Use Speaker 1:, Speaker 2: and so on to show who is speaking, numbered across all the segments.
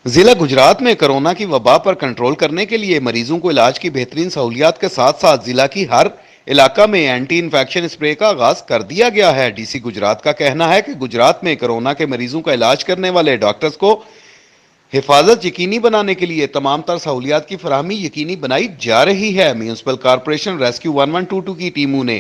Speaker 1: ضلع گجرات میں کورونا کی وبا پر کنٹرول کرنے کے لیے مریضوں کو علاج کی بہترین سہولیات کے ساتھ ساتھ ضلع کی ہر علاقہ میں اینٹی انفیکشن اسپرے کا آغاز کر دیا گیا ہے۔ ڈی سی گجرات کا کہنا ہے کہ گجرات میں کورونا کے مریضوں کا علاج کرنے والے ڈاکٹرز کو حفاظت یقینی بنانے کے لیے تمام تر سہولیات کی فراہمی یقینی بنائی جا رہی ہے۔ میونسپل کارپوریشن ریسکیو 1122 کی ٹیموں نے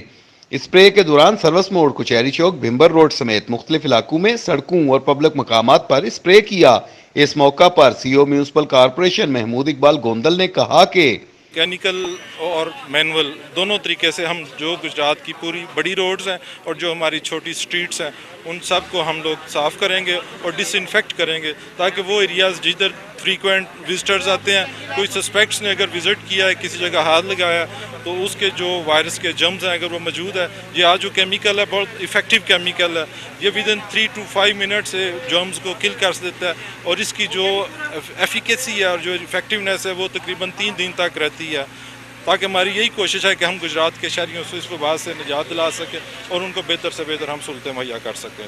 Speaker 1: اسپرے کے دوران سروس موڑ، کچہری چوک، بھمبر روڈ سمیت مختلف علاقوں میں سڑکوں اور پبلک مقامات پر اسپرے کیا۔ اس موقع پر سی او میونسپل کارپوریشن محمود اقبال گوندل نے کہا کہ
Speaker 2: کینیکل اور مینول دونوں طریقے سے ہم جو گجرات کی پوری بڑی روڈز ہیں اور جو ہماری چھوٹی سٹریٹس ہیں ان سب کو ہم لوگ صاف کریں گے اور ڈس انفیکٹ کریں گے، تاکہ وہ ایریاز جدھر فریکوینٹ وزٹرز آتے ہیں، کوئی سسپیکٹس نے اگر وزٹ کیا ہے، کسی جگہ ہاتھ لگایا تو اس کے جو وائرس کے جرمز ہیں اگر وہ موجود ہے، یہ آج جو کیمیکل ہے بہت افیکٹو کیمیکل ہے، یہ ودن 3 to 5 منٹ سے جرمز کو کل کر دیتا ہے اور اس کی جو ایفیکیسی ہے اور جو افیکٹونیس ہے وہ تقریباً 3 دن تک رہتی ہے، تاکہ ہماری یہی کوشش ہے کہ ہم گجرات کے شہریوں سے اس وبا سے نجات دلا سکیں اور ان کو بہتر سے بہتر ہم سہولتیں مہیا کر سکیں۔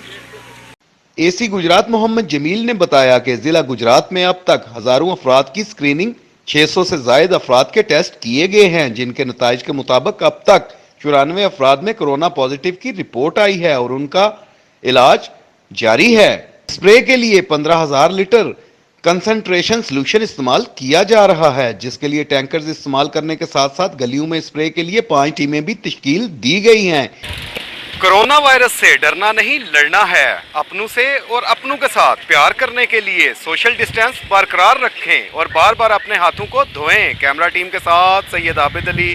Speaker 1: اے سی گجرات محمد جمیل نے بتایا کہ ضلع گجرات میں اب تک ہزاروں افراد کی سکریننگ، 600 سے زائد افراد کے ٹیسٹ کیے گئے ہیں، جن کے نتائج کے مطابق اب تک 94 افراد میں کورونا پازیٹیو کی رپورٹ آئی ہے اور ان کا علاج جاری ہے۔ اسپرے کے لیے 15,000 لیٹر کنسنٹریشن سلوشن استعمال کیا جا رہا ہے، جس کے لیے ٹینکرز استعمال کرنے کے ساتھ ساتھ گلیوں میں اسپرے کے لیے 5 ٹیمیں بھی تشکیل دی گئی ہیں۔
Speaker 3: کورونا وائرس سے ڈرنا نہیں، لڑنا ہے۔ اپنوں سے اور اپنوں کے ساتھ پیار کرنے کے لیے سوشل ڈسٹینس برقرار رکھیں اور بار بار اپنے ہاتھوں کو دھوئیں۔ کیمرہ ٹیم کے ساتھ سید عابد علی۔